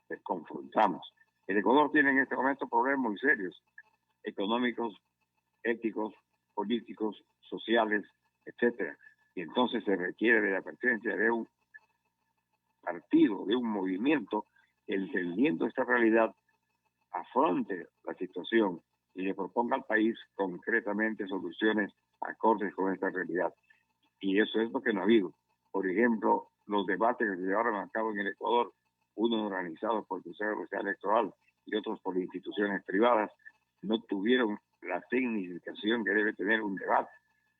que confrontamos. El Ecuador tiene en este momento problemas muy serios, económicos, éticos, políticos, sociales, etcétera. Y entonces se requiere de la presencia de un partido, de un movimiento, que entendiendo esta realidad, afronte la situación y le proponga al país concretamente soluciones acordes con esta realidad. Y eso es lo que no ha habido. Por ejemplo, los debates que se llevaron a cabo en el Ecuador, unos organizados por el Consejo Nacional Electoral y otros por instituciones privadas, no tuvieron la significación que debe tener un debate.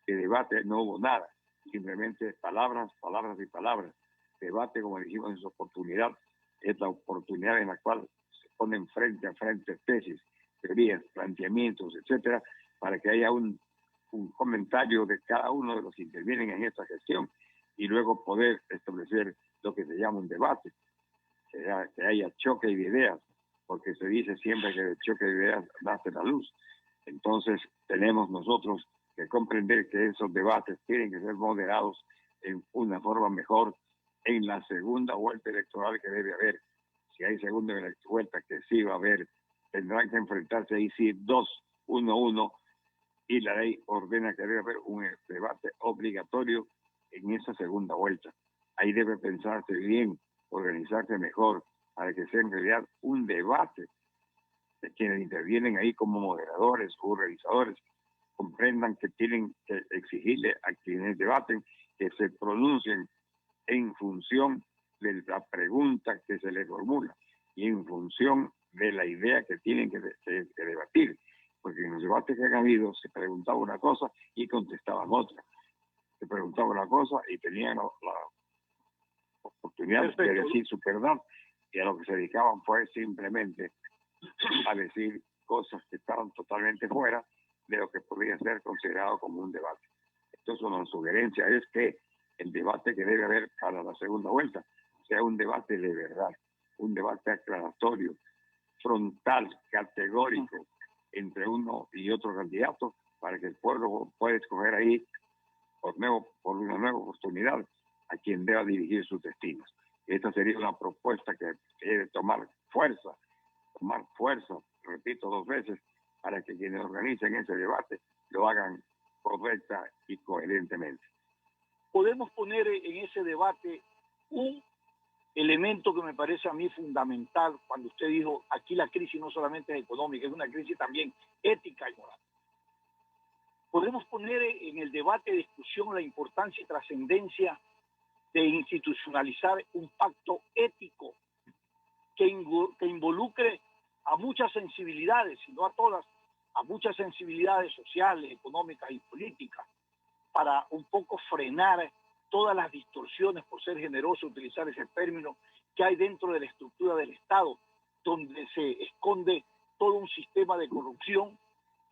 De debate no hubo nada, simplemente palabras, palabras y palabras. Debate, como dijimos en su oportunidad, es la oportunidad en la cual se ponen frente a frente tesis, teorías, planteamientos, etcétera, para que haya un comentario de cada uno de los que intervienen en esta gestión y luego poder establecer lo que se llama un debate, que haya choque de ideas, porque se dice siempre que de choque de ideas nace la luz. Entonces tenemos nosotros que comprender que esos debates tienen que ser moderados en una forma mejor en la segunda vuelta electoral que debe haber. Si hay segunda vuelta, que sí va a haber, tendrán que enfrentarse ahí sí 2-1-1, y la ley ordena que debe haber un debate obligatorio en esa segunda vuelta. Ahí debe pensarse bien, organizarse mejor, para que sea en realidad un debate de quienes intervienen ahí como moderadores o organizadores, comprendan que tienen que exigirle a quienes debaten que se pronuncien en función de la pregunta que se les formula y en función de la idea que tienen que debatir. Porque en los debates que han habido se preguntaba una cosa y contestaban otra. Se preguntaba una cosa y tenían la oportunidad de decir su verdad, y a lo que se dedicaban fue simplemente a decir cosas que estaban totalmente fuera de lo que podría ser considerado como un debate. Entonces, una sugerencia es que el debate que debe haber para la segunda vuelta sea un debate de verdad, un debate aclaratorio, frontal, categórico, entre uno y otro candidato, para que el pueblo pueda escoger ahí por una nueva oportunidad a quien deba dirigir sus destinos. Esta sería una propuesta que debe tomar fuerza, repito 2 veces, para que quienes organicen ese debate lo hagan correcta y coherentemente. Podemos poner en ese debate un elemento que me parece a mí fundamental cuando usted dijo, aquí la crisis no solamente es económica, es una crisis también ética y moral. Podemos poner en el debate de discusión la importancia y trascendencia de institucionalizar un pacto ético que involucre a muchas sensibilidades, y no a todas, a muchas sensibilidades sociales, económicas y políticas, para un poco frenar todas las distorsiones, por ser generoso utilizar ese término, que hay dentro de la estructura del Estado, donde se esconde todo un sistema de corrupción,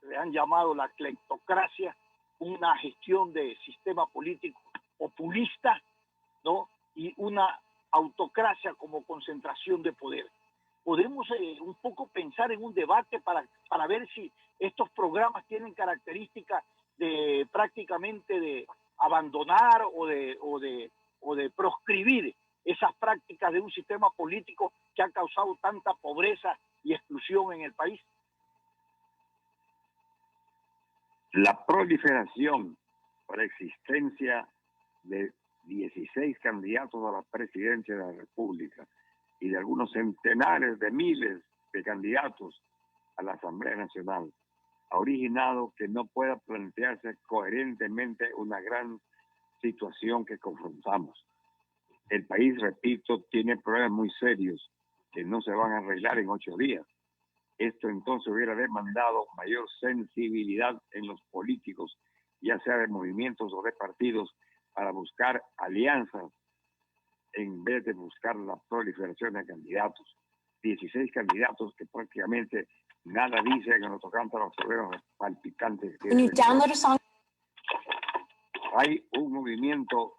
le han llamado la cleptocracia, una gestión de sistema político populista, ¿no? Y una autocracia como concentración de poder. podemos un poco pensar en un debate para ver si estos programas tienen características de prácticamente de abandonar o de proscribir esas prácticas de un sistema político que ha causado tanta pobreza y exclusión en el país. La proliferación por la existencia de 16 candidatos a la presidencia de la República y de algunos centenares de miles de candidatos a la Asamblea Nacional ha originado que no pueda plantearse coherentemente una gran situación que confrontamos. El país, repito, tiene problemas muy serios que no se van a arreglar en 8 días. Esto entonces hubiera demandado mayor sensibilidad en los políticos, ya sea de movimientos o de partidos, para buscar alianzas en vez de buscar la proliferación de candidatos. 16 candidatos que prácticamente nada dicen en los tocantes a los problemas palpitantes. Hay un movimiento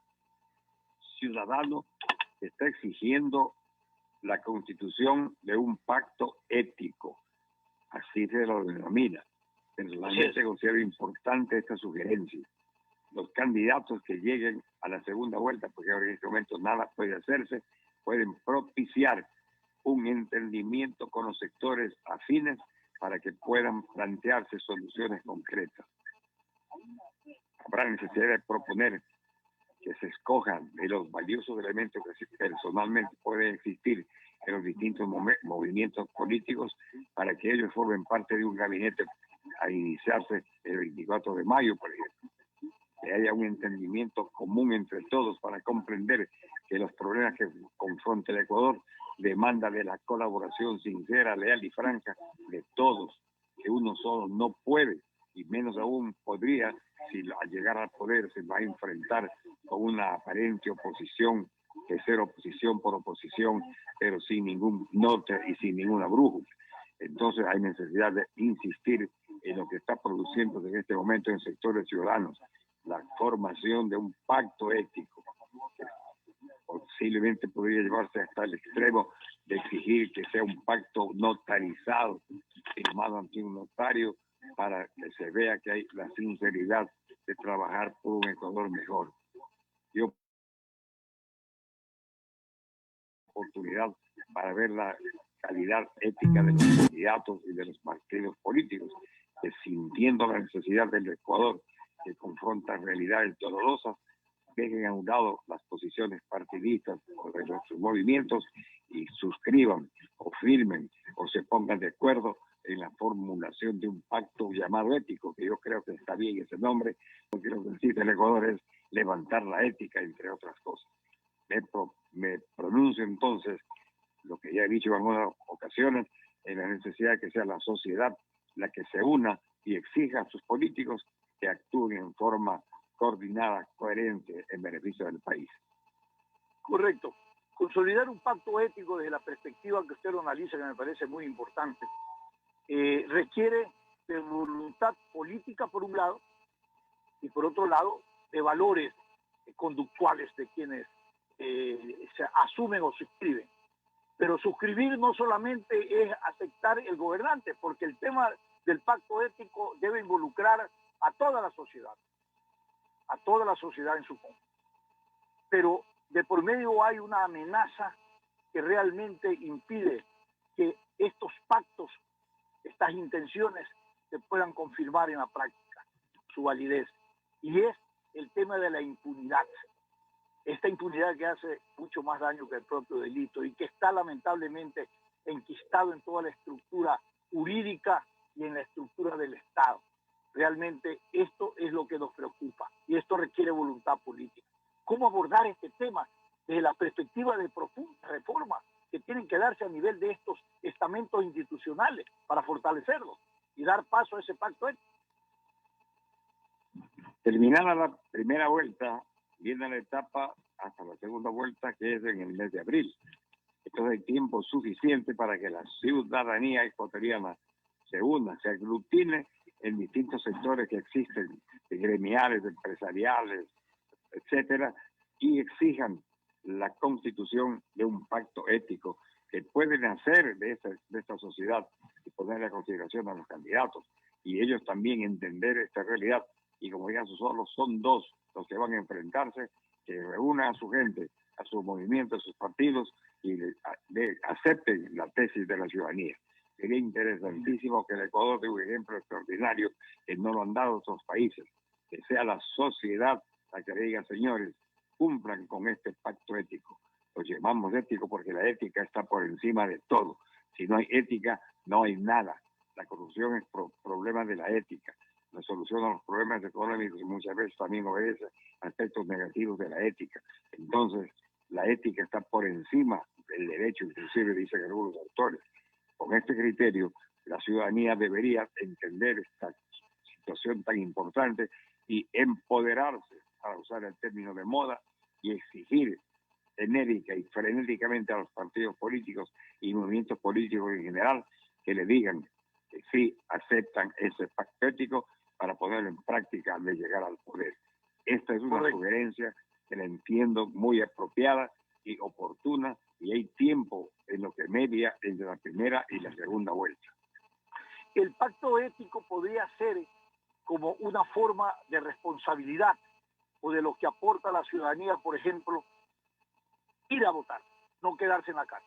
ciudadano que está exigiendo la constitución de un pacto ético, así se lo denomina. Personalmente considero importante esta sugerencia. Los candidatos que lleguen a la segunda vuelta, porque ahora en este momento nada puede hacerse, pueden propiciar un entendimiento con los sectores afines para que puedan plantearse soluciones concretas. Habrá necesidad de proponer que se escojan de los valiosos elementos que personalmente pueden existir en los distintos movimientos políticos para que ellos formen parte de un gabinete a iniciarse el 24 de mayo, por ejemplo. Que haya un entendimiento común entre todos para comprender que los problemas que confronta el Ecuador demandan de la colaboración sincera, leal y franca de todos, que uno solo no puede, y menos aún podría, si al llegar al poder se va a enfrentar con una aparente oposición, que ser oposición por oposición, pero sin ningún norte y sin ninguna brújula. Entonces hay necesidad de insistir en lo que está produciendo en este momento en sectores ciudadanos, la formación de un pacto ético, que posiblemente podría llevarse hasta el extremo de exigir que sea un pacto notarizado, firmado ante un notario, para que se vea que hay la sinceridad de trabajar por un Ecuador mejor. Yo oportunidad para ver la calidad ética de los candidatos y de los partidos políticos, que sintiendo la necesidad del Ecuador, que confronta realidades dolorosas, dejen a un lado las posiciones partidistas o de los movimientos y suscriban o firmen o se pongan de acuerdo en la formulación de un pacto llamado ético, que yo creo que está bien ese nombre, porque lo que necesita el Ecuador es levantar la ética, entre otras cosas. Me pronuncio entonces, lo que ya he dicho en otras ocasiones, en la necesidad de que sea la sociedad la que se una y exija a sus políticos que actúen en forma coordinada, coherente, en beneficio del país. Correcto. Consolidar un pacto ético desde la perspectiva que usted lo analiza, que me parece muy importante, requiere de voluntad política por un lado y por otro lado de valores conductuales de quienes se asumen o suscriben. Pero suscribir no solamente es aceptar el gobernante, porque el tema del pacto ético debe involucrar a toda la sociedad en su conjunto. Pero de por medio hay una amenaza que realmente impide que estos pactos, estas intenciones, se puedan confirmar en la práctica, su validez. Y es el tema de la impunidad. Esta impunidad que hace mucho más daño que el propio delito y que está lamentablemente enquistado en toda la estructura jurídica y en la estructura del Estado. Realmente esto es lo que nos preocupa y esto requiere voluntad política. ¿Cómo abordar este tema desde la perspectiva de profundas reformas que tienen que darse a nivel de estos estamentos institucionales para fortalecerlos y dar paso a ese pacto ético? Terminada la primera vuelta, viene la etapa hasta la segunda vuelta, que es en el mes de abril. Entonces hay tiempo suficiente para que la ciudadanía ecuatoriana se una, se aglutine en distintos sectores que existen, gremiales, empresariales, etcétera, y exijan la constitución de un pacto ético que pueden hacer de esta sociedad y ponerle a consideración a los candidatos y ellos también entender esta realidad. Y como ya solo son dos los que van a enfrentarse, que reúnan a su gente, a sus movimientos, a sus partidos y acepten la tesis de la ciudadanía. Sería interesantísimo que el Ecuador dé un ejemplo extraordinario que no lo han dado otros países, que sea la sociedad la que le diga, señores, cumplan con este pacto ético. Lo llamamos ético porque la ética está por encima de todo. Si no hay ética, no hay nada. La corrupción es problema de la ética. La solución a los problemas económicos muchas veces también obedece a aspectos negativos de la ética. Entonces, la ética está por encima del derecho, inclusive dicen algunos autores. Con este criterio, la ciudadanía debería entender esta situación tan importante y empoderarse, para usar el término de moda, y exigir enérgica y frenéticamente a los partidos políticos y movimientos políticos en general que le digan que sí aceptan ese pacto ético para ponerlo en práctica al de llegar al poder. Esta es una sugerencia que la entiendo muy apropiada y oportuna, y hay tiempo en lo que media entre la primera y la segunda vuelta. El pacto ético podría ser como una forma de responsabilidad o de lo que aporta la ciudadanía, por ejemplo, ir a votar, no quedarse en la casa,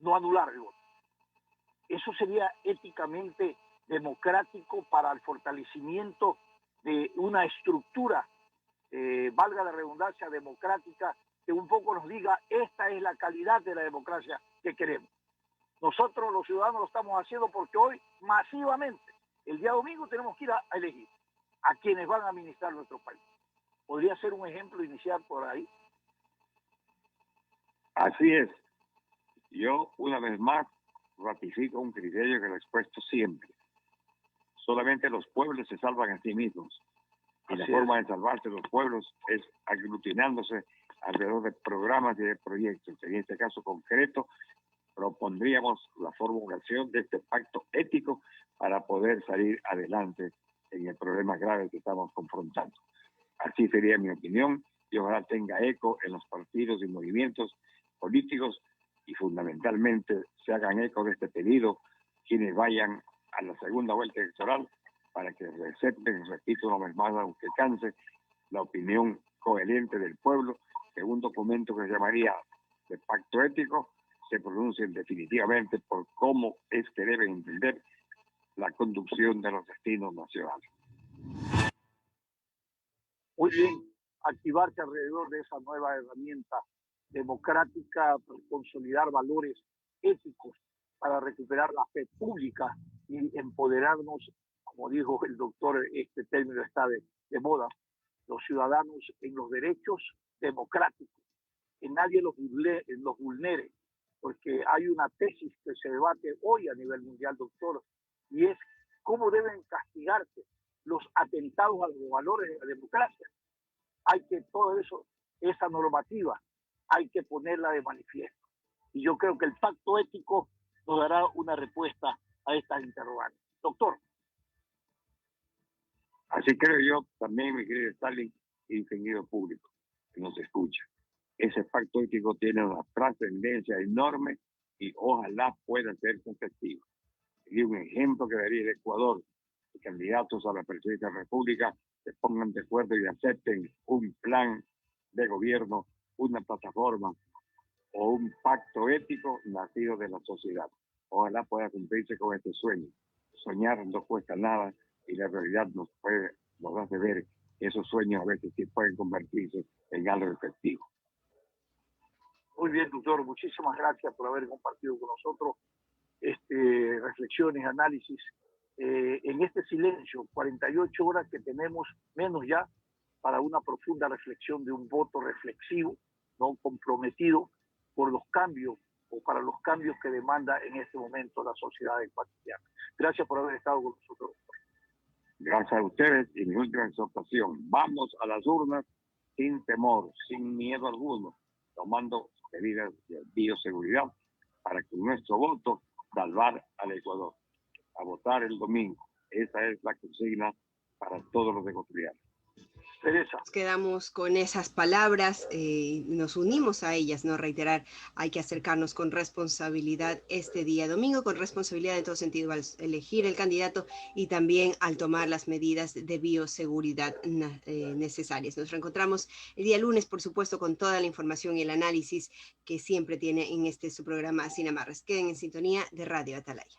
no anular el voto. Eso sería éticamente democrático para el fortalecimiento de una estructura, valga la redundancia, democrática, que un poco nos diga, esta es la calidad de la democracia que queremos. Nosotros los ciudadanos lo estamos haciendo porque hoy masivamente, el día domingo tenemos que ir a elegir a quienes van a administrar nuestro país. ¿Podría ser un ejemplo iniciar por ahí? Así es. Yo, una vez más, ratifico un criterio que lo he expuesto siempre. Solamente los pueblos se salvan a sí mismos. Y la forma de salvarse los pueblos es aglutinándose alrededor de programas y de proyectos. En este caso concreto, propondríamos la formulación de este pacto ético para poder salir adelante en el problema grave que estamos confrontando. Así sería mi opinión y ojalá tenga eco en los partidos y movimientos políticos y fundamentalmente se hagan eco de este pedido quienes vayan a la segunda vuelta electoral para que acepten, repito una vez más, aunque canse, la opinión coherente del pueblo, que un documento que se llamaría de pacto ético se pronuncien definitivamente por cómo es que deben entender la conducción de los destinos nacionales. Muy bien, activarse alrededor de esa nueva herramienta democrática para consolidar valores éticos, para recuperar la fe pública y empoderarnos, como dijo el doctor, este término está de moda, los ciudadanos en los derechos democráticos, que nadie los vulnere, porque hay una tesis que se debate hoy a nivel mundial, doctor, y es cómo deben castigarse los atentados a los valores de la democracia. Hay que todo eso, esa normativa, hay que ponerla de manifiesto. Y yo creo que el pacto ético nos dará una respuesta a estas interrogantes. Doctor. Así creo yo también, mi querido Stalin, ingeniero público que nos escucha. Ese pacto ético tiene una trascendencia enorme y ojalá pueda ser efectivo. Y un ejemplo que daría el Ecuador, los candidatos a la presidencia de la República se pongan de acuerdo y acepten un plan de gobierno, una plataforma o un pacto ético nacido de la sociedad. Ojalá pueda cumplirse con este sueño. Soñar no cuesta nada y la realidad nos hace ver que esos sueños a veces sí pueden convertirse en algo efectivo. Muy bien, doctor. Muchísimas gracias por haber compartido con nosotros reflexiones, análisis. En este silencio, 48 horas que tenemos, menos ya, para una profunda reflexión de un voto reflexivo, no comprometido por los cambios o para los cambios que demanda en este momento la sociedad ecuatoriana. Gracias por haber estado con nosotros. Gracias a ustedes y mi última exhortación. Vamos a las urnas sin temor, sin miedo alguno, tomando medidas de bioseguridad para que nuestro voto salvar al Ecuador. A votar el domingo. Esa es la consigna para todos los ecuatorianos. Teresa. Nos quedamos con esas palabras, nos unimos a ellas, ¿no? Reiterar, hay que acercarnos con responsabilidad este día domingo, con responsabilidad en todo sentido al elegir el candidato y también al tomar las medidas de bioseguridad necesarias. Nos reencontramos el día lunes, por supuesto, con toda la información y el análisis que siempre tiene en su programa Sin Amarres. Queden en sintonía de Radio Atalaya.